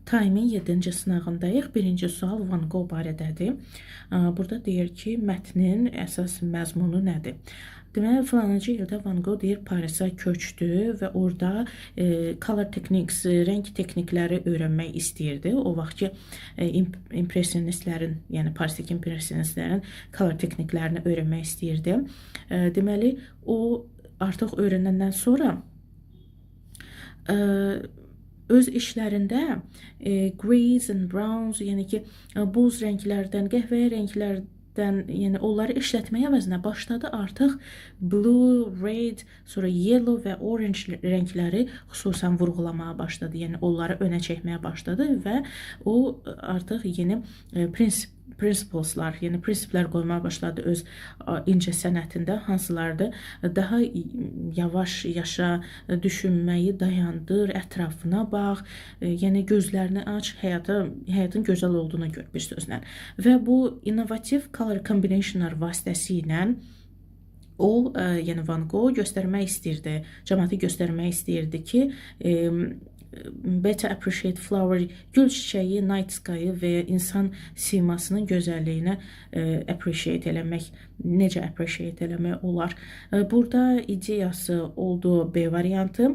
Time'in 7-ci sınağındayıq. Birinci sual Van Gogh barədədir. Burada deyir ki, mətnin əsas məzmunu nədir? Deməli, filanıcı ildə Van Gogh deyir Parisə köçdü və orada color techniques, rəng texnikləri öyrənmək istəyirdi. O vaxt ki, impressionistlərin, yəni Parisdəki impressionistlərin color texniklərini öyrənmək istəyirdi. Deməli, o artıq öyrənəndən sonra öz işlərində greys and browns, yəni ki, buz rənglərdən, qəhvəyi rənglərdən, yəni onları işlətməyə əvəzinə başladı artıq blue, red, sonra yellow və orange rəngləri xüsusən vurğulamağa başladı. Yəni onları önə çəkməyə başladı və o artıq yeni principleslar, yəni prinsiplər qoymağa başladı öz incə sənətində, hansılardır? Daha yavaş yaşa, düşünməyi dayandır, ətrafına bax, yəni gözlərini aç, həyatın gözəl olduğunu gör bir sözlə. Və bu innovativ color combinationlar vasitəsilə o, yəni Van Gogh göstərmək istəyirdi, cəmaatı göstərmək istəyirdi ki, better appreciate flower, gül çiçəyi, night sky və ya insan simasının gözəlliyini appreciate eləmək, necə appreciate eləmək olar. Burada ideyası oldu B variantı.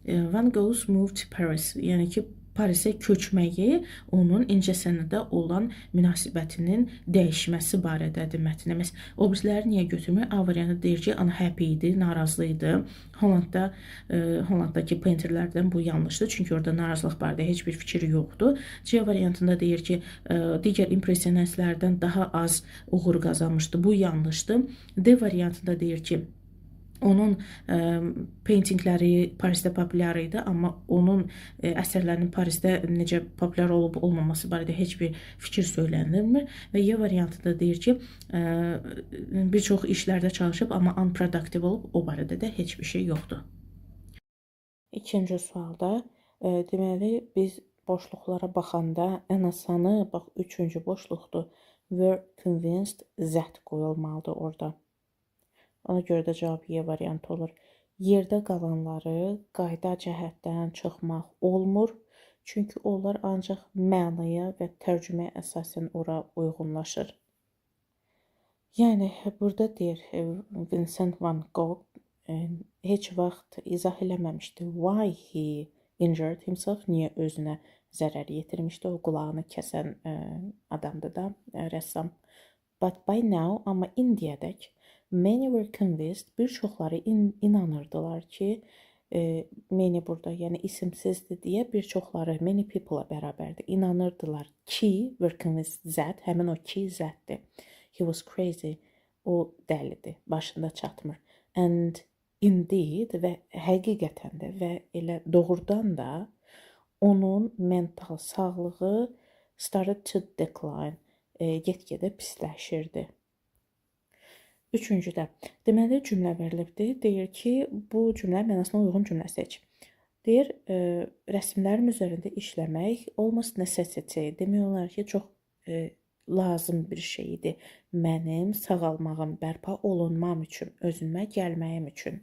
Van Gogh's move to Paris, yəni ki, Parisə köçməyi onun incəsənətə olan münasibətinin dəyişməsi barədədir mətnimiz. O birisləri niyə götürmür? A variantı deyir ki, unhappy idi, narazı idi. Hollanddakı painterlərdən bu yanlışdır, çünki orada narazılıq barədə heç bir fikri yoxdur. C variantında deyir ki, digər impressionistlərdən daha az uğur qazanmışdı, bu yanlışdır. D variantında deyir ki, onun paintingləri Parisdə populyar idi, amma onun əsərlərinin Parisdə necə populyar olub olmaması barədə heç bir fikir söylənilmir. Və Y variantında deyir ki, bir çox işlərdə çalışıb, amma unproductive olub, o barədə də heç bir şey yoxdur. İkinci sualda, deməli, biz boşluqlara baxanda ən asanı, bax, üçüncü boşluqdur, were convinced Z qoyulmalıdır orada. Ona görə də cavab Y variantı olur. Yerdə qalanları qayda cəhətdən çıxmaq olmur, çünki onlar ancaq mənaya və tərcüməyə əsasən ora uyğunlaşır. Yəni, burada deyir, Vincent van Gogh heç vaxt izah eləməmişdi. Why he injured himself, niyə özünə zərər yetirmişdi, o qulağını kəsən adamdır da, rəssam. But by now, amma indiyədək, many were convinced, bir çoxları inanırdılar ki, many burada, yəni isimsizdir deyə bir çoxları, many people-a bərabərdir, inanırdılar ki, were convinced that, həmin o ki zətdir. He was crazy, o dəlidir, başında çatmır. And indeed, və həqiqətən də və elə doğrudan da onun mental sağlığı started to decline, get-gedə pisləşirdi. Üçüncüdə, deməli cümlə verilibdir. Deyir ki, bu cümlə mənasına uyğun cümlə seç. Deyir, rəsmlərim üzərində işləmək almost necessity, demək olar ki, çox lazım bir şeydir. Mənim sağalmağım, bərpa olunmam üçün, özümə gəlməyim üçün.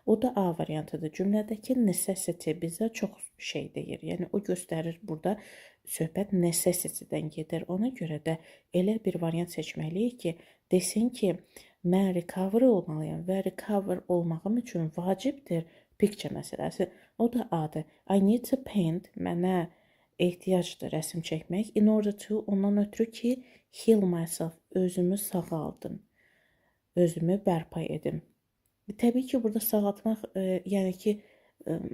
O da A variantıdır. Cümlədəki necessity bizə çox şey deyir. Yəni, o göstərir burada söhbət necessity-dən gedir. Ona görə də elə bir variant seçməliyik ki, desin ki, mən recover olmalıyam və recover olmağım üçün vacibdir picture məsələsi. O da A-dır. I need to paint, mənə ehtiyacdır rəsm çəkmək. In order to, ondan ötürü ki, heal myself, özümü sağaldım, özümü bərpa edim. Təbii ki, burada sağaltmaq, yəni ki,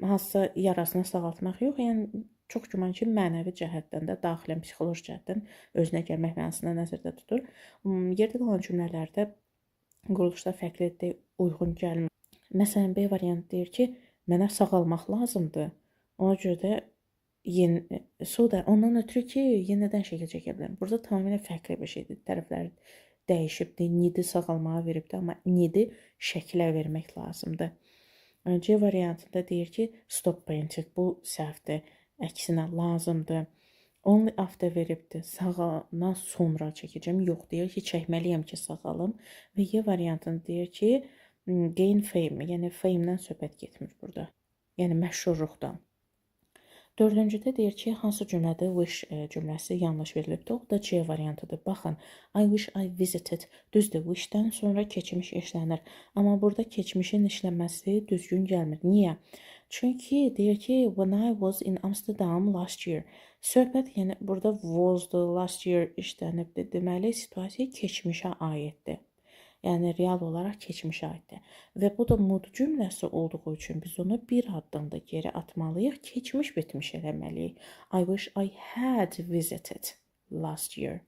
hansısa yarasını sağaltmaq yox, yəni çox güman ki, mənəvi cəhətdən də, daxilən psixoloji cəhətdən özünə gəlmək mənasını nəzərdə tutur. Yerdə qalan cümlələrdə quruluşda fərqli uyğun gəlmir. Məsələn, B variantı deyir ki, mənə sağalmaq lazımdır. Ona görə də ondan ötürü ki, yenidən şəkil çəkə bilərəm. Burada tamamilə fərqli bir şeydir. Tərəflər dəyişibdir. Nidi sağalmağa veribdir, amma nidi şəkilə vermək lazımdır. C variantında deyir ki, stop painting, bu səhvdir. Əksinə lazımdır. Only after veribdir. Sağalandan sonra çəkəcəm. Yox, deyir ki, çəkməliyəm ki, sağalım. Və Y variantını deyir ki, gain fame, yəni fame-dən söhbət getmir burada. Yəni məşhurluqdan. Dördüncüdə deyir ki, hansı cümlədə wish cümləsi yanlış verilibdir. O da C variantıdır. Baxın, I wish I visited. Düzdür, wishdən sonra keçmiş işlənir. Amma burada keçmişin işlənməsi düzgün gəlmir. Niyə? Çünki deyir ki, when I was in Amsterdam last year. Söhbət, yəni burada was-dur, last year işlənibdir. Deməli, situasiya keçmişə aiddir. Yəni real olaraq keçmişə aiddir. Və bu da mood cümləsi olduğu üçün biz onu bir addım da geri atmalıyıq, keçmiş bitmiş eləməliyik. I wish I had visited last year.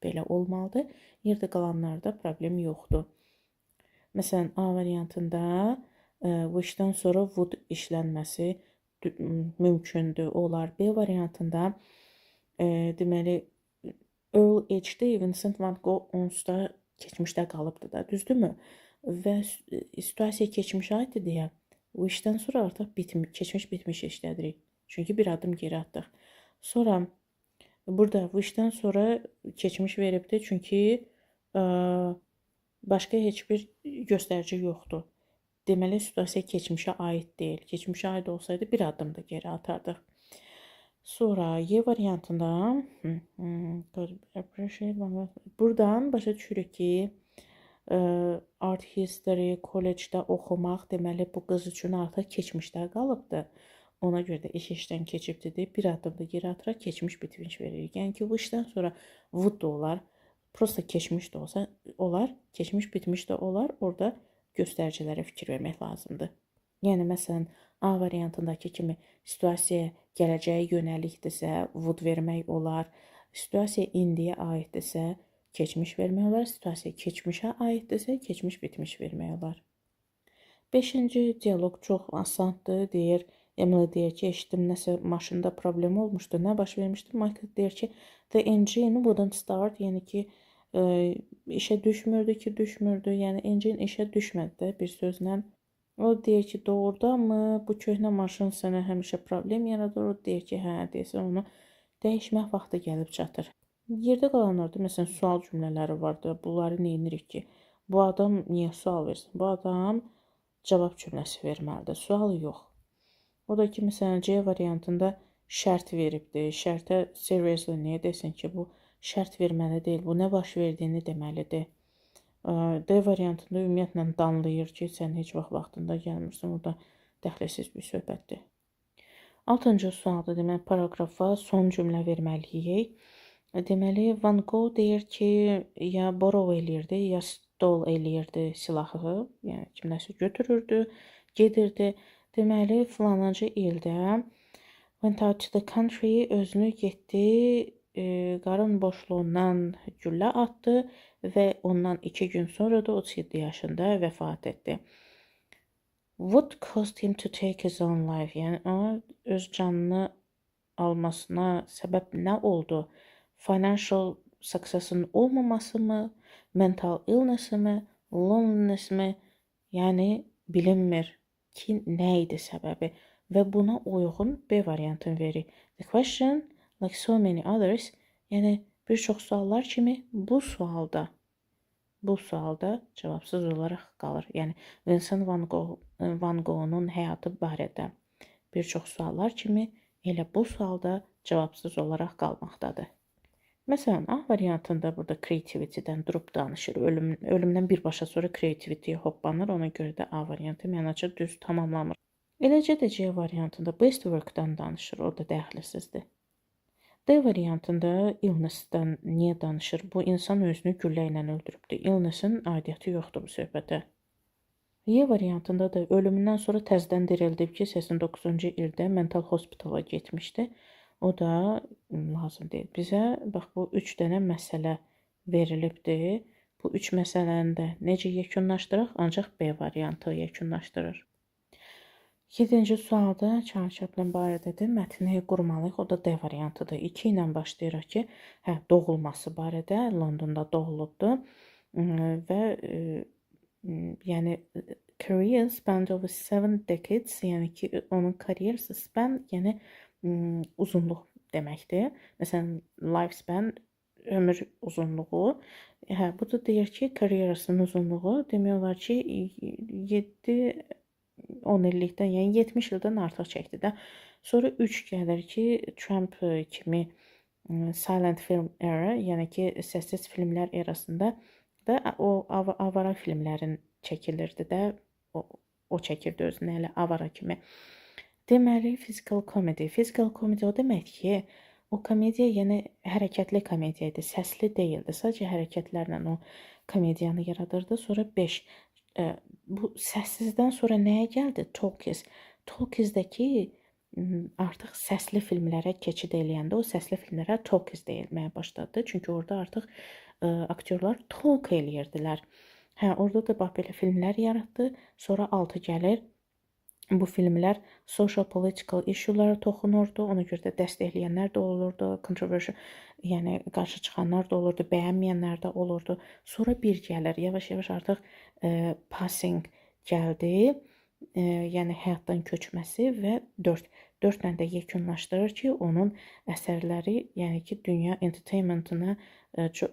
Belə olmalıdır. Yerdə qalanlarda problem yoxdur. Məsələn, A variantında wishdən sonra would işlənməsi mümkündür, olar. B variantında deməli Earl H.D. Vincent van Gogh onsuz da keçmişdə qalıbdır da, düzdürmü? Və situasiya keçmişə aiddir deyə wishdən sonra artıq keçmiş bitmiş işlədirik. Çünki bir addım geri atdıq. Sonra burada wishdən sonra keçmiş veribdir, çünki başqa heç bir göstərici yoxdur. Deməli, situasiya keçmişə aid deyil. Keçmişə aid olsaydı bir addım da geri atardıq. Sonra Y variantında buradan başa düşürük ki, art history kollecdə oxumaq deməli bu qız üçün artıq keçmişdə qalıbdır. Ona görə də işdən keçibdir deyib bir addım da geri ataraq keçmiş bitmiş veririk. Yəni ki, wishdən sonra would da olar, prosta keçmiş də olsa olar, keçmiş bitmiş də olar. Orada göstəricilərə fikir vermək lazımdır. Yəni məsələn, A variantındakı kimi situasiya gələcəyə yönəlikdirsə, would vermək olar. Situasiya indiyə aiddirsə, keçmiş vermək olar. Situasiya keçmişə aiddirsə, keçmiş bitmiş vermək olar. 5-ci dialoq çox asandır, deyir. Emily deyir ki, eşitdim nəsə maşında problem olmuşdu. Nə baş vermişdi? Michael deyir ki, the engine wouldn't start, yəni ki, işə düşmürdü. Yəni engine işə düşmədi də bir sözlə. O deyir ki, doğrudanmı bu köhnə maşın sənə həmişə problem yaradır? O deyir ki, hə, deyirsə onu dəyişmək vaxtı gəlib çatır. Yerdə qalanlarda məsələn sual cümlələri vardı. Bunları nə edirik ki? Bu adam niyə sual versin? Bu adam cavab cümləsi verməlidir. Sual yox. O da ki, məsələn C variantında şərt veribdir. Şərtə seriously niyə desin ki, bu şərt verməli deyil. Bu nə baş verdiyini deməlidir. D variantında ümumiyyətlə danlayır ki, sən heç vaxtında gəlmirsən. O da dəxlisiz bir söhbətdir. 6-cı sualda deməli paraqrafa son cümlə verməliyik. Deməli Van Gogh deyir ki, ya borrow eləyirdi, ya stole eləyirdi silahı, yəni kimləsə götürürdü, gedirdi. Deməli filanıncı ildə went out to the country, özünü getdi, qarın boşluğundan güllə atdı və ondan 2 gün sonra da 37 yaşında vəfat etdi. What caused him to take his own life? Yəni ona öz canını almasına səbəb nə oldu? Financial success'ın olmaması mı? Mental illness mi? Loneliness mi? Yəni bilinmir ki, nə idi səbəbi və buna uyğun B variantını verir. The question, like so many others, yəni bir çox suallar kimi bu sualda cavabsız olaraq qalır. Yəni Vincent Van Gogh'un həyatı barədə bir çox suallar kimi elə bu sualda cavabsız olaraq qalmaqdadır. Məsələn, A variantında burada creativity'dən durub danışır. Ölümdən birbaşa sonra creativity'yə hoppanır. Ona görə də A variantı mənaçı düz tamamlamır. Eləcə də C variantında best work-dan danışır. O da dəxlisizdir. D variantında illness-dən niyə danışır? Bu insan özünü güllə ilə öldürübdür. Illness-in aidiyyəti yoxdur bu söhbətə. Y variantında da ölümündən sonra təzədən dirildib ki, 89-cu ildə mental hospitala getmişdi. O da lazım deyil. Bizə bax bu 3 dənə məsələ verilibdir. Bu 3 məsələni də necə yekunlaşdıraq? Ancaq B variantı yekunlaşdırır. 7-ci sualda Charles Chaplin barədədir. Mətni qurmalıyıq. O da D variantıdır. 2 ilə başlayırıq ki, doğulması barədə Londonda doğulubdur və yəni career span over 7 decades, yəni ki, onun karyerası span, yəni uzunluq deməkdir. Məsələn, lifespan ömür uzunluğu. Bu da deyir ki, karyerasının uzunluğu demək olar ki 7 10 illikdən, yəni 70 ildən artıq çəkdi də. Sonra 3 gəlir ki, Trump kimi silent film era, yəni ki, səssiz filmlər erasında da o avara filmlərin çəkilirdi də. O çəkirdi özünə elə avara kimi. Deməli, physical comedy. Physical comedy o demək ki, o komediya yəni hərəkətli komediya idi, səsli deyildi. Sadəcə hərəkətlərlə o komediyanı yaradırdı. Sonra 5. Bu səssizdən sonra nəyə gəldi? Talkies. Talkiesdəki artıq səsli filmlərə keçid eləyəndə o səsli filmlərə talkies deyilməyə başladı. Çünki orada artıq aktyorlar talk eləyirdilər. Hə, orada da bax belə filmlər yaratdı. Sonra 6 gəlir. Bu filmlər social political issue'lara toxunurdu. Ona görə də dəstəkləyənlər də olurdu, controversial, yəni qarşı çıxanlar da olurdu, bəyənməyənlər də olurdu. Sonra 1 gəlir, yavaş-yavaş artıq passing gəldi. Yəni həyatdan köçməsi və 4. 4 ilə də yekunlaşdırır ki, onun əsərləri, yəni ki, dünya entertainmentına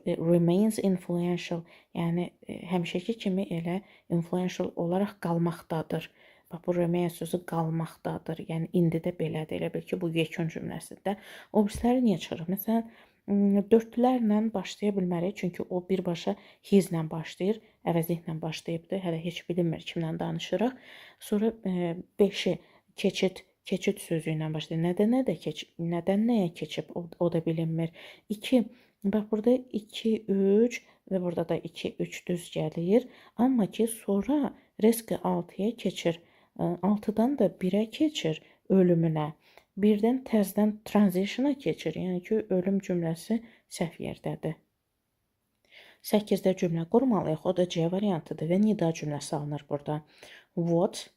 remains influential, yəni həmişəki kimi elə influential olaraq qalmaqdadır. Bax, bu remain sözü qalmaqdadır. Yəni, indi də belədir. Elə bil ki, bu yekun cümləsində. O birisləri niyə çıxırıq? Məsələn, 4-lərlə başlaya bilmərik. Çünki o birbaşa his-lə başlayır. Əvəzliklə başlayıbdır. Hələ heç bilinmir kimlə danışırıq. Sonra 5-i keçid sözü ilə başlayır. Nədən nəyə keçib? O da bilinmir. 2. Bax, burada 2, 3 və burada da 2, 3 düz gəlir. Amma ki, sonra riski 6-ya keçir. 6-dan da 1-ə keçir ölümünə. 1-dən təzədən transition'a keçir. Yəni ki, ölüm cümləsi səhv yerdədir. 8-də cümlə qurmalıyıq. O da C variantıdır və nida cümləsi alınır burada. What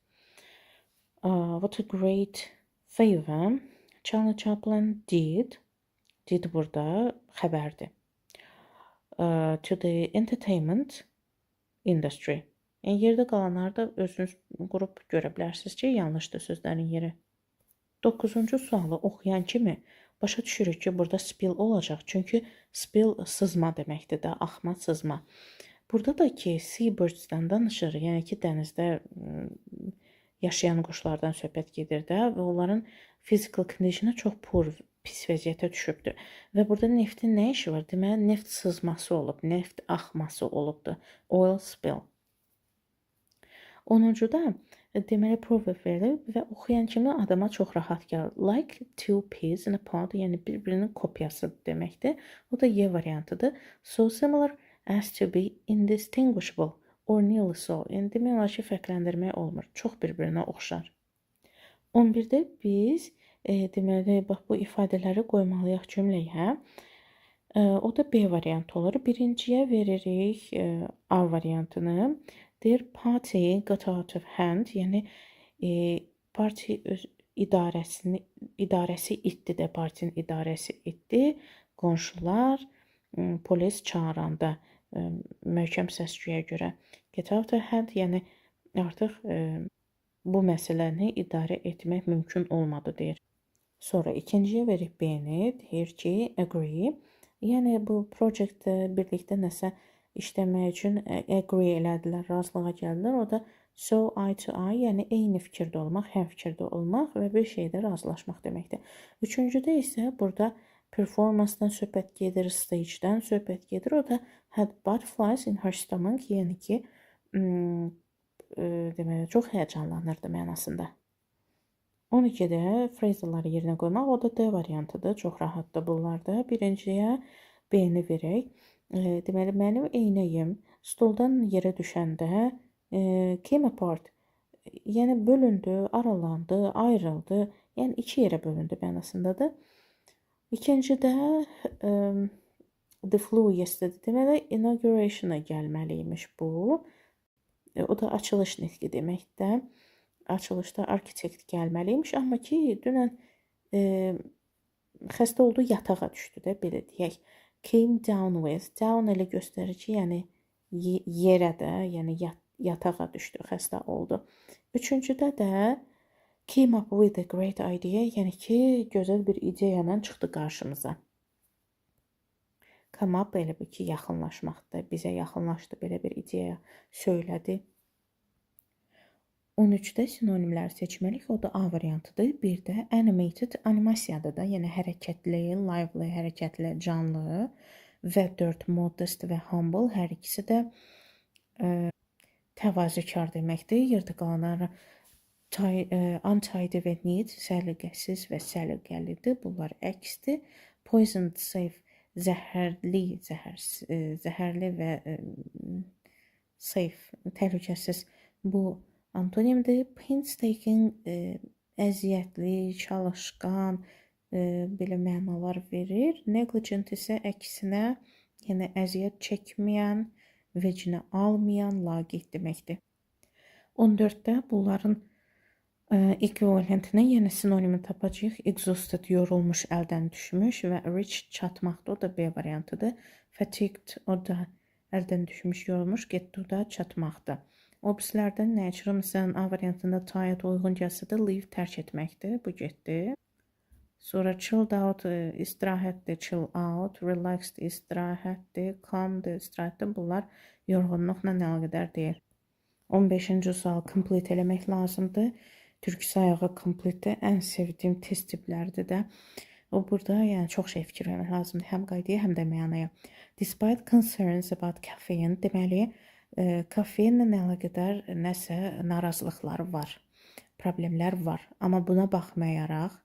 a great favor Charlie Chaplin did. Did burada xəbərdir. To the entertainment industry. Yəni, yerdə qalanları da özünüz qrup görə bilərsiniz ki, yanlışdır sözlərin yeri. 9-cu sualı oxuyan kimi başa düşürük ki, burada spill olacaq. Çünki spill sızma deməkdir də, axma, sızma. Burada da ki, seabirds-dən danışır. Yəni ki, dənizdə yaşayan quşlardan söhbət gedir də və onların physical condition-ı çox pis vəziyyətə düşübdür. Və burada neftin nə işi var? Deməli, neft sızması olub, neft axması olubdur. Oil spill. 10-da deməli proverb verilir və oxuyan kimi adama çox rahat gəlir. Like two peas in a pod, yəni bir-birinin kopyası deməkdir. O da Y variantıdır. So similar as to be indistinguishable or nearly so. Yəni demək olar ki, fərqləndirmək olmur. Çox bir-birinə oxşar. 11-də biz deməli bax bu ifadələri qoymalıyıq cümləyə. O da B variantı olur. Birinciyə veririk A variantını. Their party got out of hand, yəni parti idarəsi itdi də, partinin idarəsi itdi. Qonşular polis çağıranda möhkəm səs-küyə görə get out of hand, yəni artıq bu məsələni idarə etmək mümkün olmadı deyir. Sonra ikinciyə verib B-ni, deyir ki agree, yəni bu proyektdə birlikdə nəsə işləmək üçün agree elədilər, razılığa gəldilər. O da so eye to eye, yəni eyni fikirdə olmaq, həm fikirdə olmaq və bir şeydə razılaşmaq deməkdir. Üçüncüdə isə burada performansdan söhbət gedir, stagedən söhbət gedir. O da had butterflies in her stomach, yəni ki, deməli, çox həyəcanlanırdı mənasında. 12-də phrase'ları yerinə qoymaq, o da D variantıdır. Çox rahatdır bunlarda. Birinciyə B-ni verək. Deməli, mənim eynəyim stoldan yerə düşəndə came apart, yəni bölündü, aralandı, ayrıldı, yəni 2 yerə bölündü mənasındadır. İkincidə the flew yesterday, deməli inauguration'a gəlməliymiş bu. O da açılış nitqi deməkdə. Açılışda arxitekt gəlməliymiş, amma ki, dünən xəstə oldu, yatağa düşdü də, belə deyək. Came down with, down elə göstərir ki, yəni yerə də, yəni yatağa düşdü, xəstə oldu. Üçüncüdə də came up with a great idea, yəni ki, gözəl bir ideyanla çıxdı qarşımıza. Come up elə bir ki, yaxınlaşmaqdır, bizə yaxınlaşdı, belə bir ideya söylədi. 13-də sinonimləri seçməliyik. O da A variantıdır. Bir də animated animasiyadır da, yəni hərəkətli, lively, hərəkətli, canlı və 4 modest və humble hər ikisi də təvazökar deməkdir. Yerdə qalanlar untidy və neat səliqəsiz və səliqəlidir. Bunlar əksdir. Poisoned, safe, zəhərli, zəhərli və safe, təhlükəsiz. Bu antonimdir. Painstaking, əziyyətli, çalışqan, belə mənalar verir. Negligent isə əksinə, yəni əziyyət çəkməyən, vecinə almayan, laqeyd deməkdir. 14-də bunların ekvivalentinə, yəni sinonimi tapacağıq. Exhausted, yorulmuş, əldən düşmüş və reach, çatmaqdır. O da B variantıdır. Fatigued, o da əldən düşmüş, yorulmuş, getdi, o da çatmaqdır. Obislərdən nə içirəm? Məsələn, A variantında tired, uyğun gəlsə də leave, tərk etməkdir. Bu getdi. Sonra chilled out, istirahətdir, chill out. Relaxed, istirahətdir. Calmdır, istirahətdir. Bunlar yorğunluqla əlaqədar deyil. 15-ci sual complete eləmək lazımdır. Türk sayağı complete ən sevdiyim test tipləridir də. O burada yəni çox şey fikir vermək lazımdır. Həm qaydaya, həm də mənaya. Despite concerns about caffeine, deməli, kafeinlə əlaqədar nəsə narazılıqları var, problemlər var. Amma buna baxmayaraq,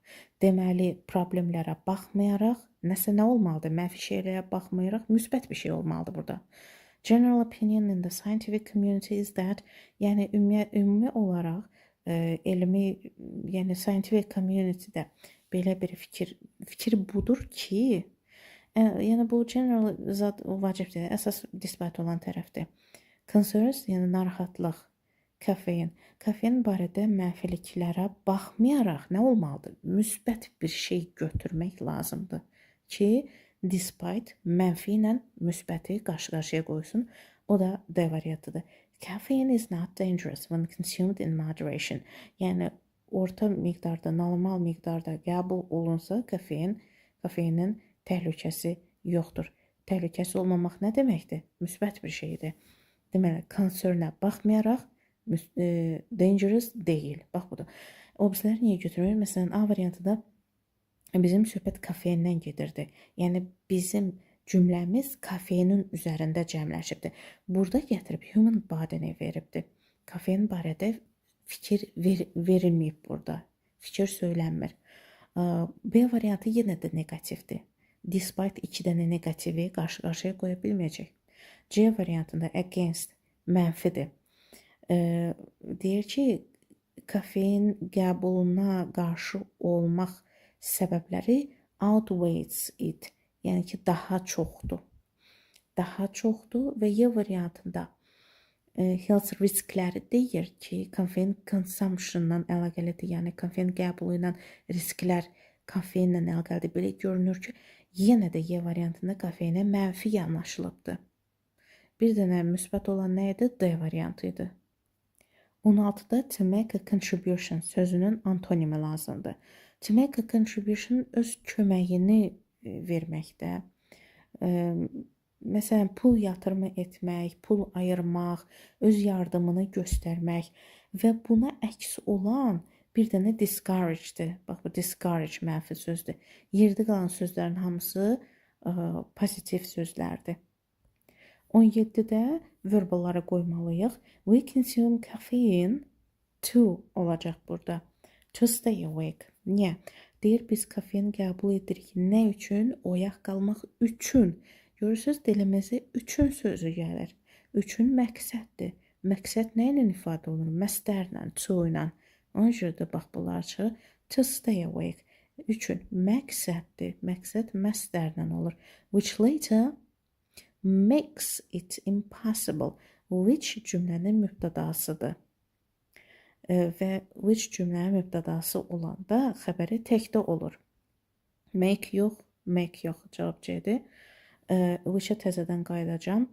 deməli, problemlərə baxmayaraq, nəsə nə olmalıdır? Mənfi şeylərə baxmayaraq, müsbət bir şey olmalıdır burada. General opinion in the scientific community is that, yəni ümumi olaraq elmi, yəni scientific community'də belə bir fikir budur ki, yəni bu general zad vacibdir, əsas disbat olan tərəfdir. Concerns, yəni narahatlıq, kafein barədə mənfiliklərə baxmayaraq nə olmalıdır? Müsbət bir şey götürmək lazımdır ki, despite mənfi ilə müsbəti qarşı-qarşıya qoysun. O da D variantıdır. Caffeine is not dangerous when consumed in moderation. Yəni orta miqdarda, normal miqdarda qəbul olunsa, kafeinin təhlükəsi yoxdur. Təhlükəsi olmamaq nə deməkdir? Müsbət bir şeydir. Deməli, concernə baxmayaraq dangerous deyil. Bax budur. Obisləri niyə götürmür? Məsələn, A variantıda bizim söhbət kafeindən gedirdi. Yəni bizim cümləmiz kafeinin üzərində cəmləşibdir. Burada gətirib human body-ni veribdir. Kafein barədə fikir verilməyib burada. Fikir söylənmir. B variantı yenə də negativdir. Despite 2 dənə negativi qarşı-qarşıya qoya bilməyəcək. C variantında against, mənfidir. Deyir ki, kafein qəbuluna qarşı olmaq səbəbləri outweighs it. Yəni ki, daha çoxdur. Daha çoxdur və Y variantında health riskləri deyir ki, kafein consumption-dan əlaqəlidir. Yəni, kafein qəbulu ilə risklər kafeinlə əlaqəlidir. Belə görünür ki, yenə də Y variantında kafeinə mənfi yanaşılıbdır. Bir dənə müsbət olan nə idi? D variantı idi. 16-da to make a contribution sözünün antonimi lazımdır. To make a contribution öz köməyini verməkdə. Məsələn, pul yatırımı etmək, pul ayırmaq, öz yardımını göstərmək və buna əks olan bir dənə discouragedir. Bax, bu discourage mənfi sözdür. Yerdə qalan sözlərin hamısı pozitiv sözlərdir. 17-də verbalları qoymalıyıq. We consume caffeine to olacaq burada. To stay awake. Niyə? Deyir, biz kafein qəbul edirik. Nə üçün? Oyaq qalmaq üçün. Görürsünüz, dilimizə üçün sözü gəlir. Üçün məqsəddir. Məqsəd nə ilə ifadə olunur? Məstərlə, to ilə. Ona görə də bax, bunlar çıxır. To stay awake. Üçün məqsəddir. Məqsəd məstərlə olur. Which later makes it impossible. Which cümlənin mübtədasıdır. Və which cümlənin mübtədası olanda xəbəri təkdə olur. Make yox, cavab C-dir. Which-ə təzədən qayıdacam.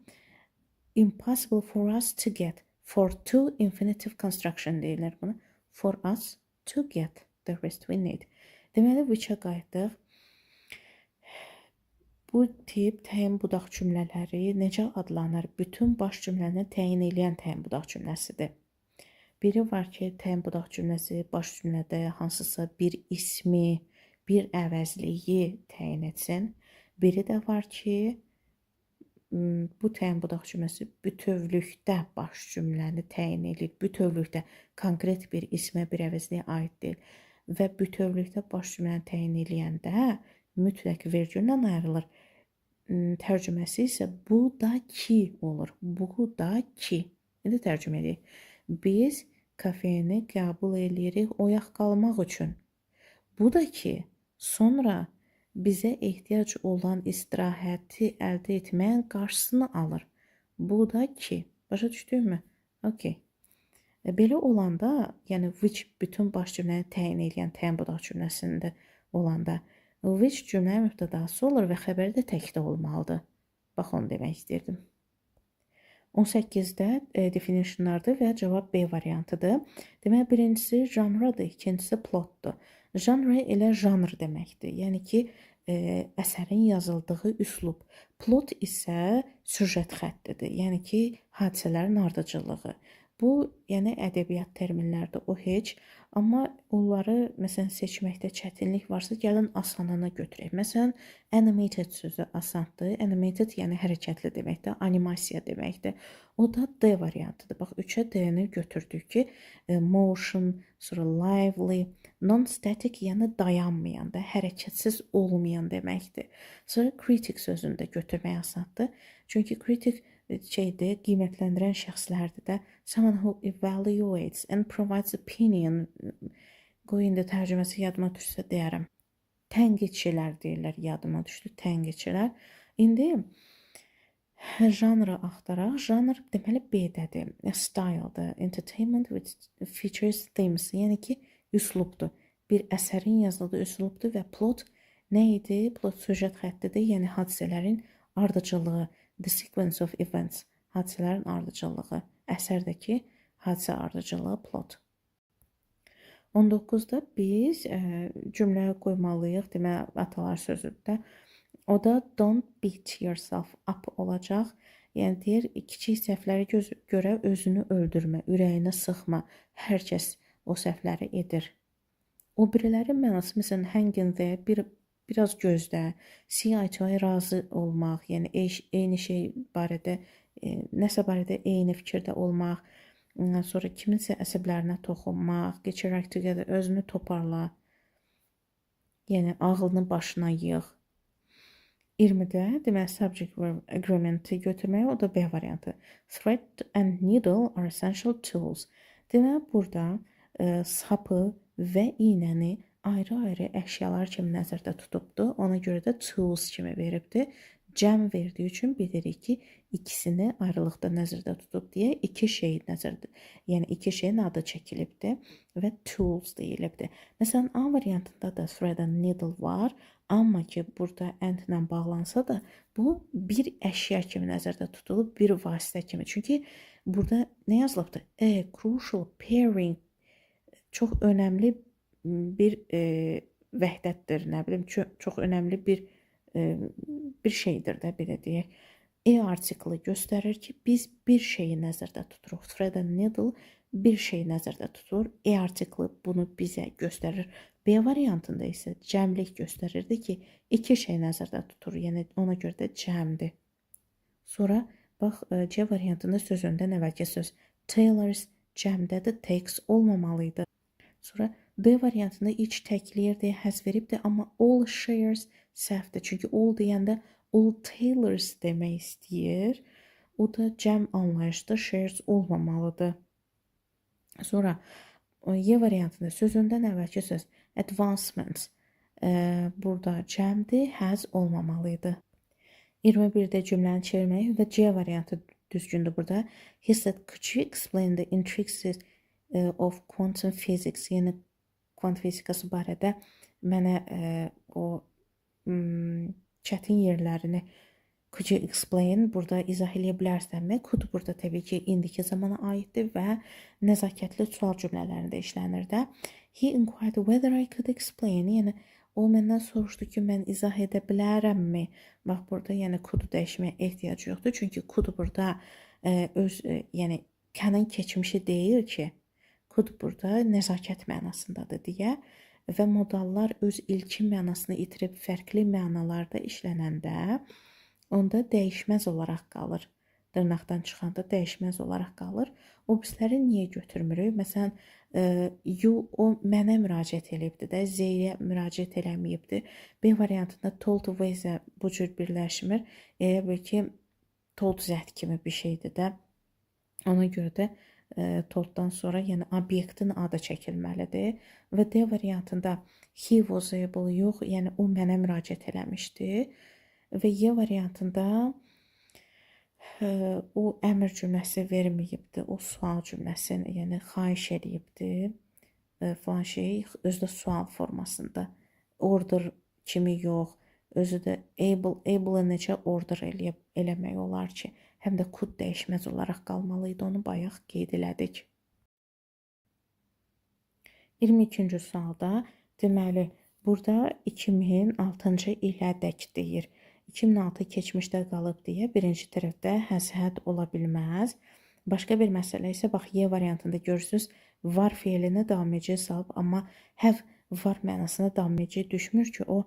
Impossible for us to get. For to infinitive construction deyilir buna. For us to get the rest we need. Deməli, which-ə qayıdıq. Bu tip təyin budaq cümlələri necə adlanır? Bütün baş cümləni təyin edən təyin budaq cümləsidir. Biri var ki, təyin budaq cümləsi baş cümlədə hansısa bir ismi, bir əvəzliyi təyin etsin. Biri də var ki, bu təyin budaq cümləsi bütövlükdə baş cümləni təyin edir. Bütövlükdə konkret bir ismə, bir əvəzliyə aid deyil. Və bütövlükdə baş cümləni təyin eləyəndə mütləq vergüllə ayrılır. Tərcüməsi isə bu da ki olur. Bu da ki. İndi tərcümə edək. Biz kafeni qəbul edirik oyaq qalmaq üçün. Bu da ki, sonra bizə ehtiyac olan istirahəti əldə etməyin qarşısını alır. Bu da ki, başa düşdükmü? Okay. Belə olanda, yəni which bütün baş cümləni təyin edən təyin budaq cümləsində olanda which cümlə mübtədası olur və xəbəri də təkdə olmalıdır. Bax, onu demək istəyirdim. 18-də definitionlardır və cavab B variantıdır. Demək, birincisi janradır, ikincisi plotdur. Janra elə janr deməkdir. Yəni ki, əsərin yazıldığı üslub. Plot isə süjet xəttidir. Yəni ki, hadisələrin ardıcıllığı. Bu, yəni ədəbiyyat terminlərdir, o heç. Amma onları, məsələn, seçməkdə çətinlik varsa, gəlin asanını götürək. Məsələn, animated sözü asandır. Animated, yəni hərəkətli deməkdir, animasiya deməkdir. O da D variantıdır. Bax, 3-ə D-ni götürdük ki, motion, sonra lively, non-static, yəni dayanmayan da, hərəkətsiz olmayan deməkdir. Sonra critic sözünü də götürmək asandır. Çünki critic şeydir, qiymətləndirən şəxslərdir də. Someone who evaluates and provides opinion. Qoy indi tərcüməsi yadıma düşsə deyərəm. Tənqidçilər deyirlər, yadıma düşdü, tənqidçilər. İndi janrı axtaraq. Janr deməli B-dədir. Style'dır. Entertainment with features themes. Yəni ki, üslubdur. Bir əsərin yazıldığı üslubdur və plot nə idi? Plot süjet xəttidir. Yəni hadisələrin ardıcılığı. The sequence of events, hadisələrin ardıcıllığı, əsərdəki hadisə ardıcılığı, plot. 19-da biz cümləyə qoymalıyıq, demək, atalar sözüdür. O da don't beat yourself up olacaq. Yəni deyir, kiçik səhvləri görə özünü öldürmə, ürəyini sıxma. Hər kəs o səhvləri edir. O birilərin mənası, məsələn, hang in there, biraz gözlə, see eye to eye razı olmaq, yəni eyni şey barədə, nəsə barədə eyni fikirdə olmaq, sonra kiminsə əsəblərinə toxunmaq, get your act together, özünü toparla, yəni ağlını başına yığ. 20-də demək subject verb agreement-i götürmək, o da B variantı. Thread and needle are essential tools. Demək, burada sapı və iynəni ayrı-ayrı əşyalar kimi nəzərdə tutubdur. Ona görə də tools kimi veribdir. Cəm verdiyi üçün bilirik ki, ikisini ayrılıqda nəzərdə tutub deyə iki şey nəzərdə, yəni iki şeyin adı çəkilibdir və tools deyilibdir. Məsələn, A variantında da thread and needle var, amma ki, burada and ilə bağlansa da bu bir əşya kimi nəzərdə tutulub, bir vasitə kimi. Çünki burada nə yazılıbdır? Crucial pairing, çox önəmli bir vəhdətdir, nə bilim, çox önəmli bir şeydir də, belə deyək. Artiklı göstərir ki, biz bir şeyi nəzərdə tuturuq. Thread and needle bir şeyi nəzərdə tutur. Artiklı bunu bizə göstərir. B variantında isə cəmlik göstərirdi ki, iki şey nəzərdə tutur. Yəni ona görə də cəmdir. Sonra bax, C variantında sözündən əvvəlki söz tailors cəmdədir, takes olmamalıydı. Sonra D variantında iç təkliyirdi, həz veribdir, amma all shares səhvdir. Çünki all deyəndə all tailors demək istəyir. O da cəm anlayışda shares olmamalıdır. Sonra Y variantında sözündən əvvəlki söz advancements. Burada cəmdir, həz olmamalıydı. 21-də cümləni çevirmək və C variantı düzgündür burada. He said, could you explain the intricacies of quantum physics? Yəni kvant fizikası barədə mənə o çətin yerlərini could you explain burada izah eləyə bilərsənmi? Could burada təbii ki, indiki zamana aiddir və nəzakətli sual cümlələrində işlənir də. He inquired whether I could explain. Yəni o məndən soruşdu ki, mən izah edə bilərəmmi? Bax, burada yəni could dəyişməyə ehtiyac yoxdur. Çünki could burada yəni canın keçmişi deyil ki, Could burada nəzakət mənasındadır deyə və modallar öz ilkin mənasını itirib fərqli mənalarda işlənəndə onda dəyişməz olaraq qalır. Dırnaqdan çıxanda dəyişməz olaraq qalır. O birisləri niyə götürmürük? Məsələn, you o mənə müraciət eləyibdi də, Z-yə müraciət eləməyibdi. B variantında told with bu cür birləşmir. Elə bil ki, told Z kimi bir şeydir də. Ona görə də tolddan sonra yəni obyektin adı çəkilməlidir. Və D variantında he was able yox, yəni o mənə müraciət eləmişdi. Və Y variantında o əmr cümləsi verməyibdi, o sual cümləsini, yəni xahiş edibdi falan şey, özü də sual formasında. Order kimi yox, özü də able necə order eləmək olar ki, həm də could dəyişməz olaraq qalmalıydı, onu bayaq qeyd elədik. 22-ci sualda deməli, burada 2006-cı ilədək deyir. 2006 keçmişdə qalıb deyə birinci tərəfdə həsəd ola bilməz. Başqa bir məsələ isə bax Y variantında görürsünüz, var feilini davameciyə salıb, amma have var mənasına davameci düşmür ki, o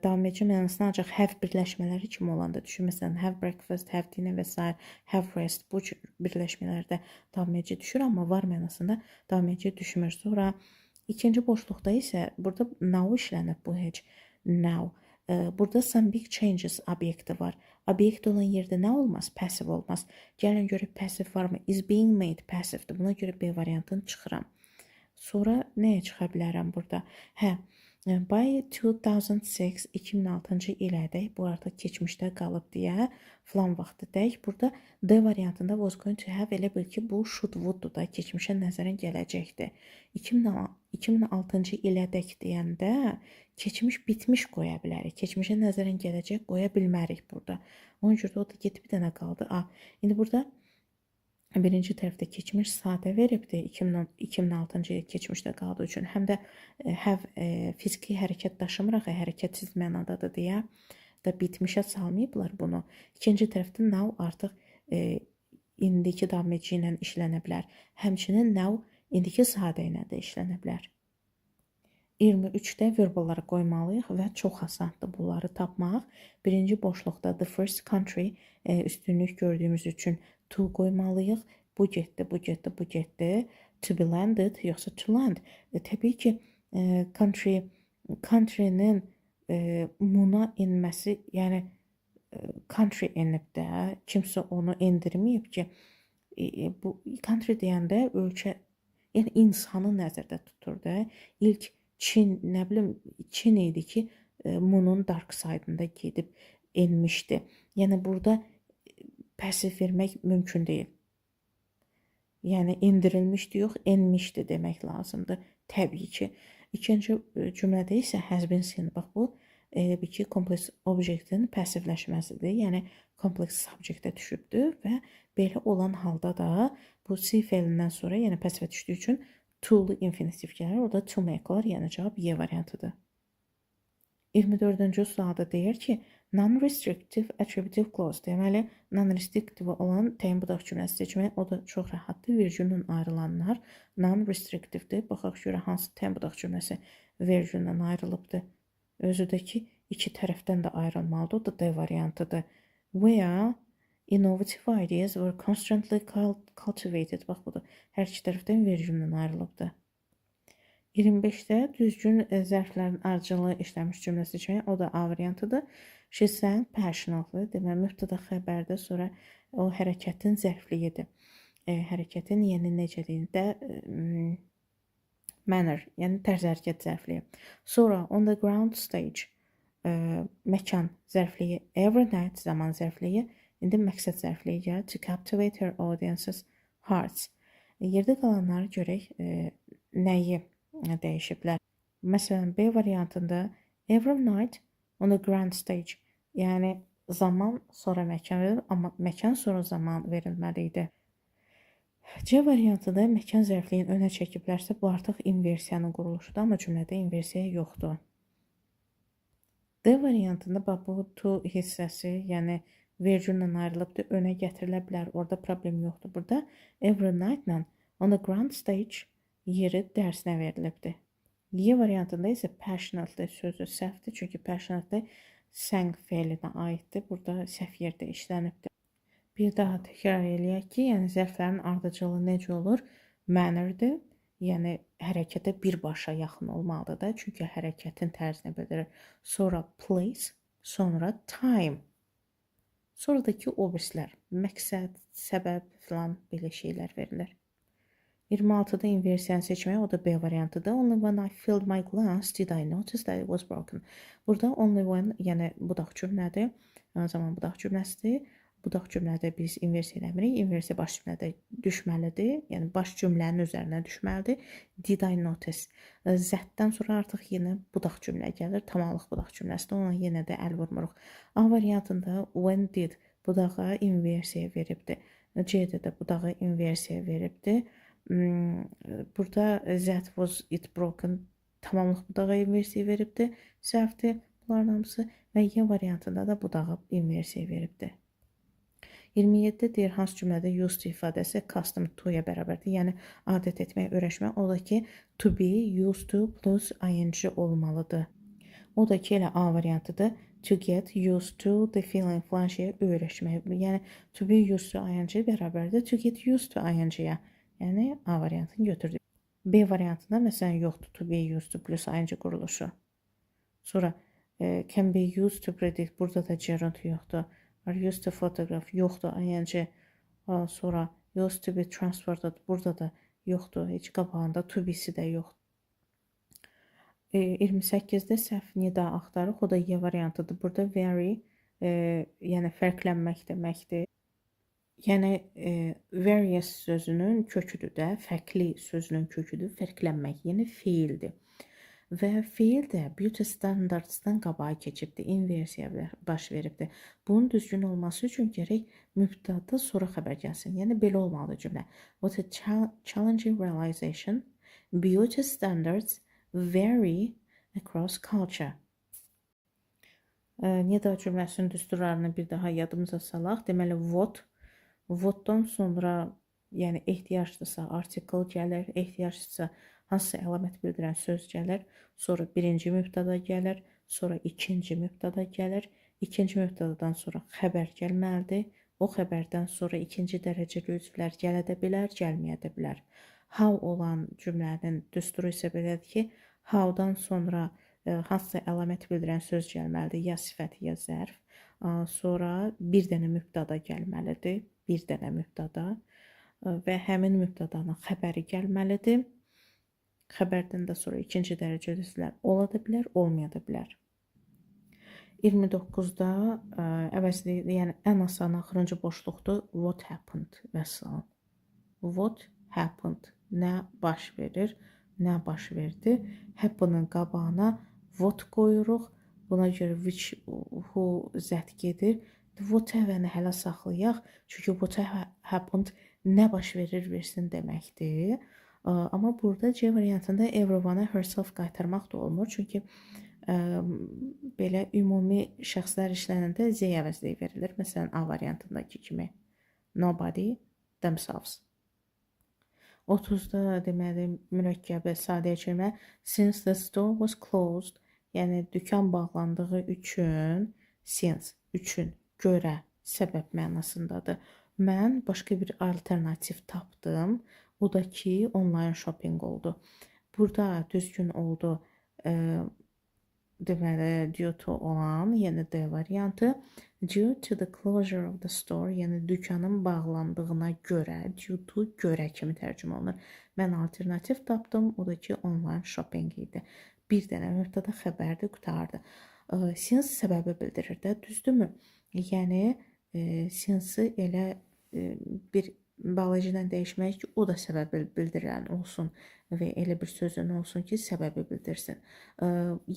davameci mənasına ancaq have birləşmələri kimi olanda düşür. Məsələn, have breakfast, have dinner və s. have rest bu birləşmələrdə davameci düşür, amma var mənasında davameci düşmür. Sonra ikinci boşluqda isə burada now işlənib bu heç. Now. Burada some big changes obyekti var. Obyekt olan yerdə nə olmaz? Passive olmaz. Gəlin görək passive varmı? Is being made passivedir. Buna görə B variantını çıxıram. Sonra nəyə çıxa bilərəm burada? By 2006, 2006-cı ilədək, bu artıq keçmişdə qalıb deyə filan vaxtıdək. Burada D variantında was going to have elə bil ki, bu should would da keçmişə nəzərən gələcəkdir. 2006-cı ilədək deyəndə keçmiş bitmiş qoya bilərik. Keçmişə nəzərən gələcək qoya bilmərik burada. Onun görə o da gedib bir dənə qaldı. İndi burada birinci tərəfdə keçmiş sadə veribdi 2006-cı il keçmişdə qaldığı üçün. Həm də have fiziki hərəkət daşımıraq, hərəkətsiz mənadadır deyə da bitmişə salmayıblar bunu. İkinci tərəfdə now artıq indiki davameci ilə işlənə bilər. Həmçinin now indiki sadə ilə də işlənə bilər. 23-də verbalları qoymalıyıq və çox asandır bunları tapmaq. Birinci boşluqda the first country üstünlük gördüyümüz üçün to qoymalıyıq. Bu getdi, bu getdi, bu getdi. To be landed, yoxsa to land. Təbii ki, country'nin muna inməsi, yəni country enib də, kimsə onu endirməyib ki, bu country deyəndə ölkə, yəni insanı nəzərdə tutur da. İlk Çin, nə bilim, Çin idi ki, Moon'un dark side'ında gedib enmişdi. Yəni burada passive vermək mümkün deyil. Yəni endirilmişdi, yox, enmişdi demək lazımdır. Təbii ki. İkinci cümlədə isə has been seen. Bax bu elə bir ki, kompleks obyektin passivləşməsidir. Yəni kompleks subjektə düşübdür və belə olan halda da bu C feilindən sonra, yəni passivə düşdüyü üçün to'lu infinitiv gəlir. O da to make olar, yəni cavab Y variantıdır. 24-cü sualda deyir ki, non-restrictive attributive clause. Deməli, non-restrictive olan təyin budaq cümləsi seçmək, o da çox rahatdır. Virgüllə ayrılanlar non-restrictivedir. Baxaq görə hansı təyin budaq cümləsi virgüllə ayrılıbdır. Özü də ki, iki tərəfdən də ayrılmalıdır. O da D variantıdır. Where innovative ideas were constantly cultivated. Bax, bu da hər iki tərəfdən virgüllə ayrılıbdır. 25-də düzgün zərflərin ardıcılığı işləmiş cümlə seçmək, o da A variantıdır. She sang passionately, deməli mübtəda xəbərdə sonra o hərəkətin zərfliyidir. Hərəkətin yəni necə deyil də manner, yəni tərz hərəkət zərfliyi. Sonra on the ground stage, məkan zərfliyi, every night zaman zərfliyi, indi məqsəd zərfliyi gəlir. To captivate her audience's hearts. Yerdə qalanları görək nəyi dəyişiblər. Məsələn, B variantında every night on the grand stage, yəni zaman sonra məkan verilir, amma məkan sonra zaman verilməli idi. C variantında məkan zərfliyin önə çəkiblərsə, bu artıq inversiyanın quruluşudur, amma cümlədə inversiya yoxdur. D variantında bu to hissəsi, yəni virgüllə ayrılıbdır, önə gətirilə bilər, orada problem yoxdur. Burada every night-la on the grand stage yeri dərsinə verilibdir. Y variantında isə passionately sözü səhvdir, çünki passionately sang fe'ilinə aiddir. Burada səhv yerdə işlənibdir. Bir daha təkrar eləyək ki, yəni zərflərin ardıcılı necə olur? Mannerdir. Yəni hərəkətə birbaşa yaxın olmalıdır da, çünki hərəkətin tərzini bildirir. Sonra place, sonra time. Sonradakı obrislər, məqsəd, səbəb filan belə şeylər verilir. 26-da inversiyanı seçmək, o da B variantıdır. Only when I filled my glass did I notice that it was broken. Burada only when, yəni budaq cümlədir. Zaman budaq cümləsidir. Budaq cümlədə biz inversiya eləmirik. Inversiya baş cümlədə düşməlidir. Yəni baş cümlənin üzərinə düşməlidir. Did I notice? Zətdən sonra artıq yenə budaq cümlə gəlir. Tamamlıq budaq cümləsidir. Ona yenə də əl vurmuruq. A variantında when did budağa inversiya veribdir. C-də də budağa inversiya veribdir. Burada that was it broken tamamlıq budağa inversiya veribdir. Səhvdir bunların hamısı və Y variantında da budağa inversiya veribdir. 27-də deyir, hansı cümlədə used to ifadəsi custom to-ya bərabərdir. Yəni, adət etmək, öyrəşmək. O da ki, to be, used to plus ing olmalıdır. O da ki, elə A variantıdır. To get used to the feeling falan şeyə öyrəşmək. Yəni, to be used to ing bərabərdir. To get used to ing-yə. Yəni, A variantını götürdük. B variantında, məsələn, yoxdur. To be used to plus ing quruluşu. Sonra, can be used to predict. Burada da gerund yoxdur. Are used to photograph yoxdur, ing. Sonra used to be transported burada da yoxdur, heç qabağında to be-si də yoxdur. 28-də səhv nida axtarıq, o da Y variantıdır. Burada vary, yəni fərqlənmək deməkdir. Yəni various sözünün köküdür də, fərqli sözünün köküdür, fərqlənmək, yəni feildir. Və feil də beauty standardsdan qabağa keçibdir, inversiya baş veribdir. Bunun düzgün olması üçün gərək mübtəda sonra xəbər gəlsin. Yəni belə olmalıdır cümlə. What a challenging realization. Beauty standards vary across culture. Nida cümləsinin düsturlarını bir daha yadımıza salaq. Deməli, whatdan sonra yəni ehtiyacdırsa article gəlir, ehtiyacdırsa hansısa əlamət bildirən söz gəlir, sonra birinci mübtəda gəlir, sonra ikinci mübtəda gəlir, ikinci mübtədadan sonra xəbər gəlməlidir, o xəbərdən sonra ikinci dərəcəli üzvlər gələ də bilər, gəlməyə də bilər. How olan cümlənin düsturu isə belədir ki, how'dan sonra hansısa əlamət bildirən söz gəlməlidir, ya sifət, ya zərf, sonra bir dənə mübtəda gəlməlidir, bir dənə mübtəda və həmin mübtədanın xəbəri gəlməlidir. Xəbərdən də sonra ikinci dərəcəli üzvlər ola da bilər, olmaya da bilər. 29-da əvəzli, yəni ən asan axırıncı boşluqdur. What happened? Vəssalam. What happened? Nə baş verir? Nə baş verdi? Happen'ın qabağına what qoyuruq. Buna görə which, who zət gedir. Whatever-ni hələ saxlayaq. Çünki what happened nə baş verir versin deməkdir. Amma burada C variantında everyone-a herself qaytarmaq da olmur. Çünki belə ümumi şəxslər işlənəndə Z əvəzliyi verilir. Məsələn, A variantındakı kimi. Nobody, themselves. 30-da deməli mürəkkəbə sadəyə çevirmə. Since the store was closed, yəni dükan bağlandığı üçün, since, üçün, görə, səbəb mənasındadır. Mən başqa bir alternativ tapdım. O da ki, online shopping oldu. Burada düzgün oldu deməli due to olan, yəni D variantı. Due to the closure of the store, yəni dükanın bağlandığına görə, due to görə kimi tərcümə olunur. Mən alternativ tapdım, o da ki, online shopping idi. Bir dənə mübtəda xəbərdir, qutardı. Since səbəbi bildirir də, düzdürmü? Yəni, since elə bir bağlayıcıdan dəyişmək ki, o da səbəbi bildirilən olsun və elə bir sözün olsun ki, səbəbi bildirsin.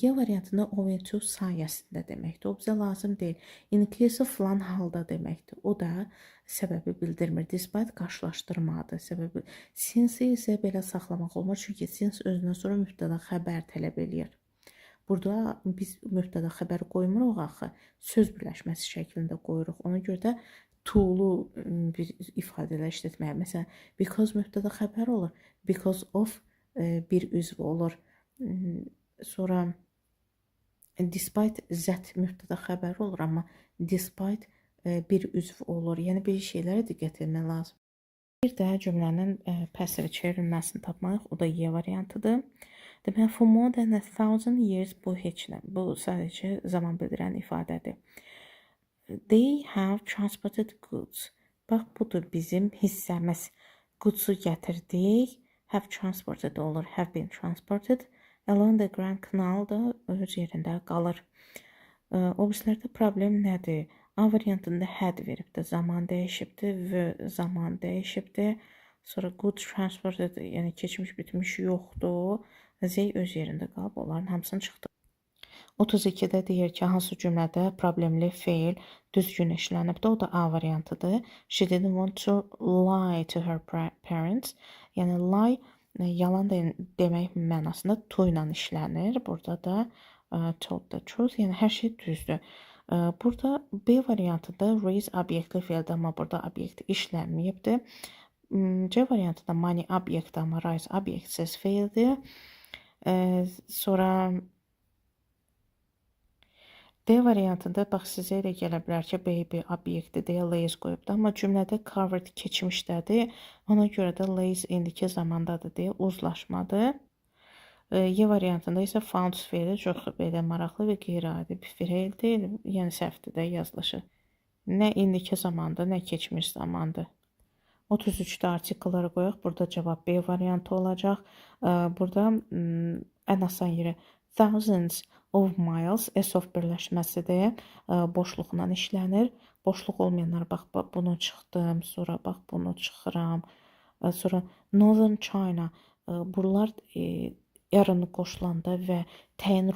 Y variantında owing to sayəsində deməkdir. O bizə lazım deyil. In case of falan halda deməkdir. O da səbəbi bildirmir. Despite qarşılaşdırmadır. Səbəbi. Since isə belə saxlamaq olmur. Çünki since özündən sonra mübtəda xəbər tələb eləyir. Burada biz mübtəda xəbəri qoymuruq axı. Söz birləşməsi şəklində qoyuruq. Ona görə də to-lu bir ifadələr işlətməyə. Məsələn, because mübtəda xəbər olur. Because of bir üzv olur. Sonra despite zət mübtəda xəbəri olur, amma despite bir üzv olur. Yəni bir şeylərə diqqət etmək lazım. Bir də cümlənin passive çevrilməsini tapmalıyıq. O da Y variantıdır. Deməli, for more than 1,000 years bu heç nə. Bu sadəcə zaman bildirən ifadədir. They have transported goods. Bax, budur bizim hissəmiz. Goods-u gətirdik. Have transported olur. Have been transported. Along the Grand Canal da öz yerində qalır. Obrislərdə problem nədir? A variantında had veribdir, zaman dəyişibdir və zaman dəyişibdir. Sonra good transported, yəni keçmiş bitmiş yoxdur. Z öz yerində qalıb, onların hamısını çıxdı. 32-də deyir ki, hansı cümlədə problemli feil düzgün işlənibdir. O da A variantıdır. She didn't want to lie to her parents. Yəni lie yalan demək mənasında to ilə işlənir. Burada da told the truth, yəni hər şey düzdür. Burada B variantında raise obyektli feildir, amma burada obyekt işlənməyibdir. C variantında money obyekt, amma raise obyektsiz feildir. Sonra D variantında bax sizə elə gələ bilər ki, baby obyekti deyə lays qoyubdur, amma cümlədə covered keçmişdədir. Ona görə də lays indiki zamandadır deyə uzlaşmadır. Y variantında isə found feili çox belə maraqlı və qeyri-adi bir feil deyil, yəni səhvdir də yazılışı. Nə indiki zamandır, nə keçmiş zamandır. 33-də artikelləri qoyaq. Burada cavab B variantı olacaq. Burada ən asan yeri thousands of miles, S of birləşməsidir. Boşluqla işlənir. Boşluq olmayanlar, bax, bunu çıxdım, sonra bax, bunu çıxıram. Sonra Northern China, buralar yarını qoşulanda və təyin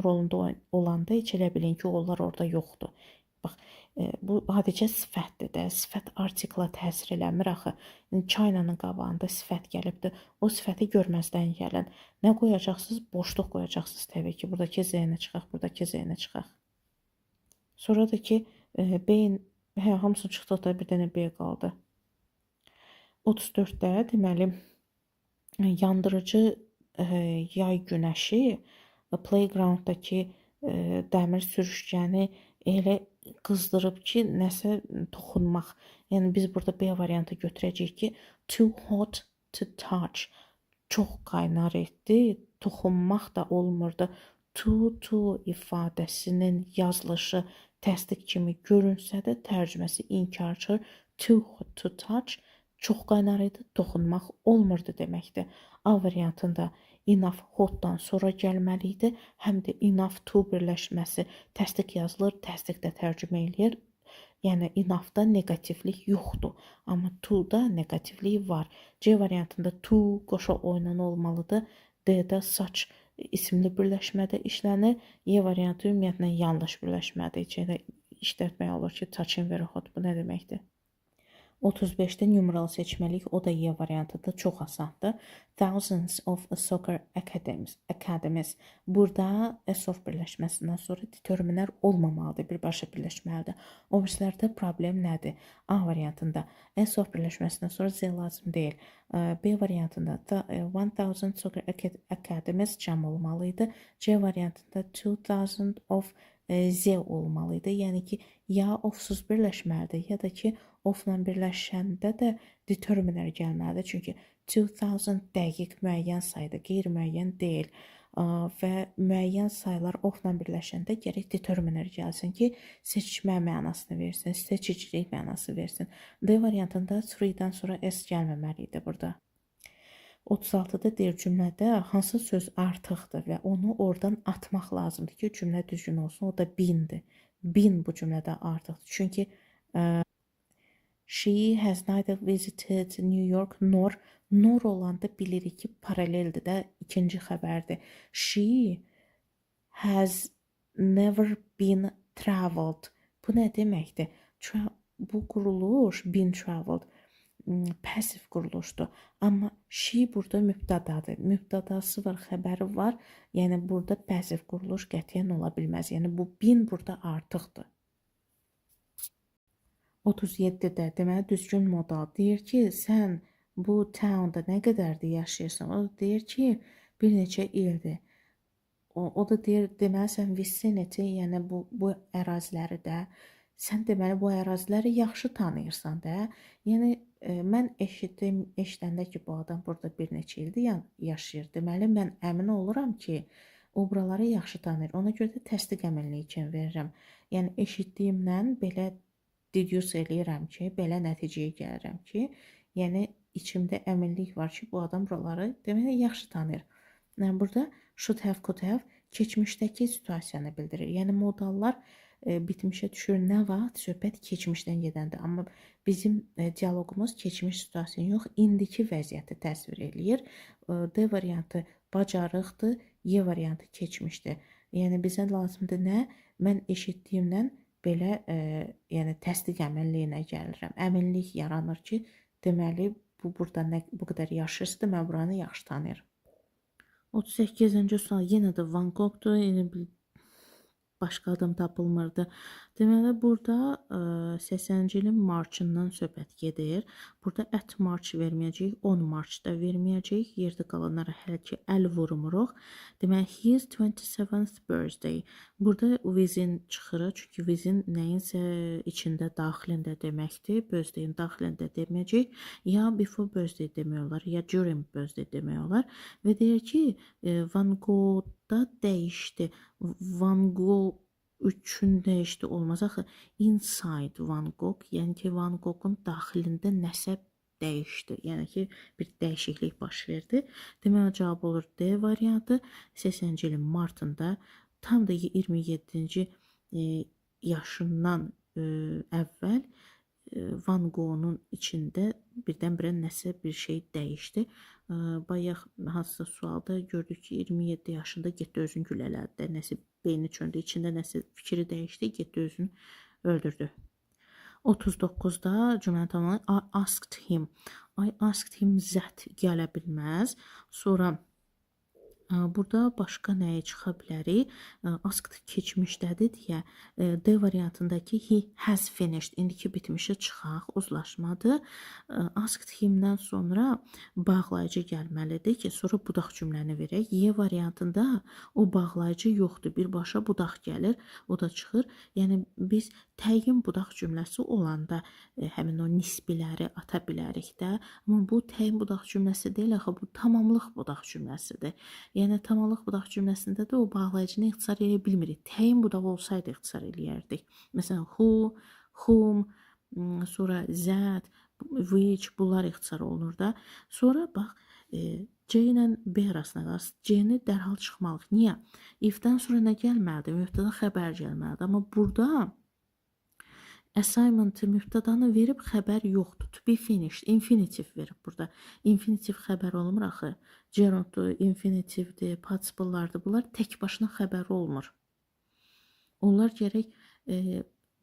rolunda olanda heç elə bilin ki, onlar orada yoxdur. Bax, bu adicə sifətdir də. Sifət artikla təsir eləmir axı. China-nın qabağında sifət gəlibdir. O sifəti görməzdən gəlin. Nə qoyacaqsınız? Boşluq qoyacaqsınız təbii ki. Buradakı Z-nə çıxaq, buradakı Z-nə çıxaq. Sonra da ki, B-in hamısını çıxdı, da bir dənə B qaldı. 34-də deməli, yandırıcı yay günəşi playgrounddakı dəmir sürüşkəni elə qızdırıb ki, nəsə toxunmaq. Yəni biz burada B variantı götürəcəyik ki, too hot to touch. Çox qaynar etdi, toxunmaq da olmurdu. To ifadəsinin yazılışı təsdiq kimi görünsə də tərcüməsi inkarçı. Too hot to touch. Çox qaynar idi, toxunmaq olmurdu deməkdir. A variantında enough hotdan sonra gəlməli idi. Həm də enough to birləşməsi təsdiq yazılır, təsdiq də tərcümə eləyir. Yəni enoughda negativlik yoxdur. Amma to-da negativlik var. C variantında to qoşa oynan olmalıdır. D-də saç isimli birləşmədə işlənir. Y variantı ümumiyyətlə yanlış birləşmədir. İçində işlətmək olur ki, touching very hot. Bu nə deməkdir? 35-də numeral seçməliyik. O da Y variantıdır. Çox asandır. Thousands of soccer academies. Burada S of birləşməsindən sonra determiner olmamalıdır. Birbaşa birləşməlidir. Obrislərdə problem nədir? A variantında S of birləşməsindən sonra Z lazım deyil. B variantında 1000 soccer academies cəm olmalıydı. C variantında 2000 of Z olmalıydı. Yəni ki, ya ofsuz birləşməlidir, ya da ki, ofla birləşəndə də determiner gəlməlidir. Çünki 2000 dəqiq müəyyən sayıdır, qeyri-müəyyən deyil. Və müəyyən sayılar ofla birləşəndə gərək determiner gəlsin ki, seçmə mənasını versin, seçicilik mənası versin. D variantında 3-dən sonra S gəlməməli idi burada. 36-da deyir cümlədə hansı söz artıqdır və onu oradan atmaq lazımdır ki, cümlə düzgün olsun. O da bindir. Bin bu cümlədə artıqdır. Çünki she has neither visited New York nor olanda bilirik ki, paraleldir də ikinci xəbərdir. She has never been traveled. Bu nə deməkdir? Bu quruluş been traveled passiv quruluşdur. Amma she burada mübtədadır. Mübtədası var, xəbəri var. Yəni burada passiv quruluş qətiyyən ola bilməz. Yəni bu bin burada artıqdır. 37-də deməli düzgün modal deyir ki, sən bu townda nə qədərdir yaşayırsan? O deyir ki, bir neçə ildir. O da deyir, deməli sən vicinity, yəni bu əraziləri də sən deməli bu əraziləri yaxşı tanıyırsan da. Yəni mən eşidəndə ki, bu adam burada bir neçə ildir yaşayır. Deməli mən əmin oluram ki, o buraları yaxşı tanıyır. Ona görə də təsdiq əməlliyi üçün verirəm. Yəni eşitdiyimdən belə deduce eləyirəm ki, belə nəticəyə gəlirəm ki, yəni içimdə əminlik var ki, bu adam buraları deməli yaxşı tanıyır. Yəni burada should have, could have keçmişdəki situasiyanı bildirir. Yəni modallar bitmişə düşür nə vaxt söhbət keçmişdən gedəndə. Amma bizim dialoqumuz keçmiş situasiyanı yox, indiki vəziyyəti təsvir eləyir. D variantı bacarıqdır, Y variantı keçmişdir. Yəni bizə lazımdır nə? Mən eşitdiyimdən belə yəni təsdiq əməlliyinə gəlirəm. Əminlik yaranır ki, deməli burada bu qədər yaşayırsa, mən buranı yaxşı tanıyıram. 38-ci sual yenə də Van Goghdur. Yenə bir başqa adam tapılmırdı. Deməli burada 80-ci ilin marçından söhbət gedir. Burada at march verməyəcəyik, on march da verməyəcəyik. Yerdə qalanlara hələ ki əl vurmuruq. Deməli his 27th birthday. Burada within çıxır, çünki within nəyinsə içində, daxilində deməkdir. Birthday-in daxilində deməyəcək. Ya before birthday demək olar, ya during birthday demək olar. Və deyir ki, Van Goghda dəyişdi. Van Gogh üçün dəyişdi olmaz axı. Inside Van Gogh, yəni ki Van Goghun daxilində nəsə dəyişdi. Yəni ki bir dəyişiklik baş verdi. Deməli cavab olur D variantı. 80-ci ilin martında tam da 27-ci yaşından əvvəl Van Gogh'un içində birdən-birə nəsə bir şey dəyişdi. Bayaq hansısa sualda gördük ki 27 yaşında getdi özünü gülələdi. Nəsə beyni çöndü, içində nəsə fikri dəyişdi, getdi özünü öldürdü. 39-da cümləni tamamlayın. I asked him. I asked him that gələ bilməz. Sonra burada başqa nəyə çıxa bilərik? Asked keçmişdədir deyə D variantındakı he has finished. İndiki bitmişi çıxaq, uzlaşmadı. Asked himdən sonra bağlayıcı gəlməlidir ki, sonra budaq cümləni verək. Y variantında o bağlayıcı yoxdur. Birbaşa budaq gəlir, o da çıxır. Yəni biz təyin budaq cümləsi olanda həmin o nisbiləri ata bilərik də. Amma bu təyin budaq cümləsi deyil, axı bu tamamlıq budaq cümləsidir. Yəni tamamlıq budaq cümləsində də o bağlayıcını ixtisar edə bilmirik. Təyin budaq olsaydı ixtisar eləyərdik. Məsələn, who, whom, sonra that, which bunlar ixtisar olunur da. Sonra bax, C ilə B arasına qalır. C-ni dərhal çıxmalıyıq. Niyə? If-dən sonra nə gəlməlidir? Mübtəda xəbər gəlməlidir. Amma burada assignment-ı mübtədanı verib xəbər yoxdur. To be finished. Infinitiv verib burada. Infinitiv xəbər olmur axı. Gerunddur, infinitivdir, participle-lardır. Bunlar tək başına xəbər olmur. Onlar gərək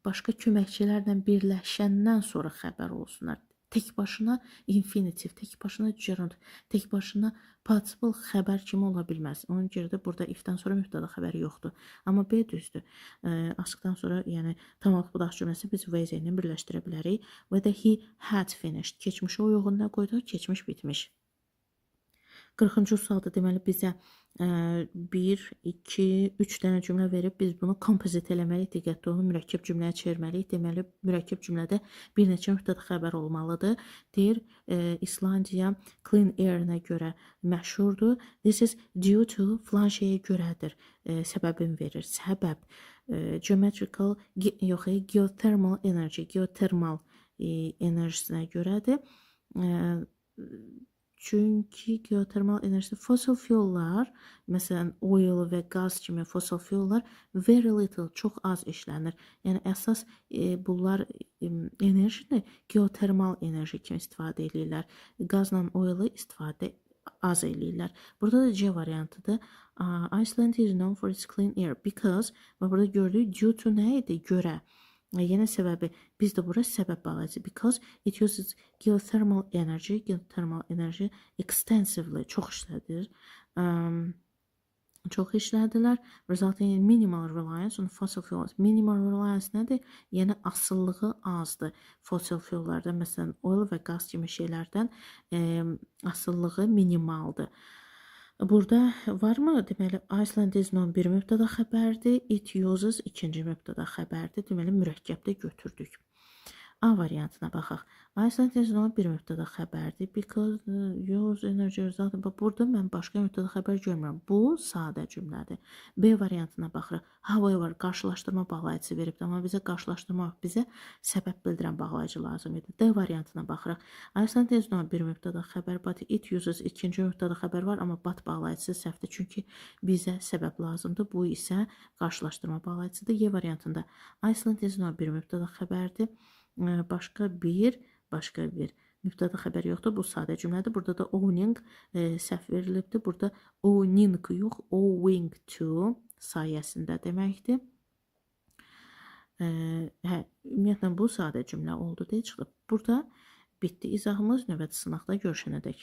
başqa köməkçilərlə birləşəndən sonra xəbər olsunlar. Tək başına infinitiv, tək başına gerund, tək başına participle xəbər kimi ola bilməz. Ona görə də burada if-dən sonra mübtəda xəbəri yoxdur. Amma B düzdür. Askdan sonra, yəni tamamlıq budaq cümləsi biz with ilə birləşdirə bilərik. Və də he had finished. Keçmişi o yoğunda qoyduq, keçmiş bitmiş. 40-cı sualda deməli bizə 1, 2, 3 dənə cümlə verib biz bunu kompozit eləməliyik, diqqətli olun, mürəkkəb cümləyə çevirməliyik. Deməli mürəkkəb cümlədə bir neçə mübtəda xəbər olmalıdır. Deyir İslandiya clean air-nə görə məşhurdur. This is due to filan şeyə görədir. Səbəbini verir. Səbəb geometrical geothermal energy, geotermal enerjisinə görədir. Çünki geotermal enerjisi fossil fuellar, məsələn oil və qaz kimi fossil fuellar very little, çox az işlənir. Yəni əsas bunlar enerjini geotermal enerji kimi istifadə edirlər. Qazla oilı istifadə az eləyirlər. Burada da C variantıdır. Iceland is known for its clean air because, və burada gördük due to nə idi? Görə. Yenə səbəbi, biz də bura səbəb bağlayıcı. Because it uses geothermal energy extensively, çox işlədir. çox işlədilər. Resulting in minimal reliance on fossil fuels. Minimal reliance nədir? Yəni asılılığı azdır. Fossil fuellərdən, məsələn, oil və qaz kimi şeylərdən asılılığı minimaldır. Burada varmı? Deməli, Iceland is known bir mübtəda xəbərdir. It uses ikinci mübtəda xəbərdir. Deməli, mürəkkəbdə götürdük. A variantına baxaq. Iceland is known bir mübtəda xəbərdir. Because use energy result. Burada mən başqa mübtəda xəbər görmürəm. Bu sadə cümlədir. B variantına baxırıq. However, qarşılaşdırma bağlayıcısı veribdir. Amma bizə qarşılaşdırma, bizə səbəb bildirən bağlayıcı lazım idi. D variantına baxırıq. Iceland is known bir mübtəda xəbər, but it uses ikinci mübtəda xəbər var, amma but bağlayıcısı səhvdir. Çünki bizə səbəb lazımdır. Bu isə qarşılaşdırma bağlayıcısıdır. Y variantında Iceland is known bir mübtəda xəbərdir. Başqa bir mübtəda xəbər yoxdur. Bu sadə cümlədir. Burada da owning səhv verilibdir. Burada owning yox, owing to sayəsində deməkdir. Ümumiyyətlə bu sadə cümlə oldu deyə çıxdı. Burada bitdi izahımız. Növbəti sınaqda görüşənədək.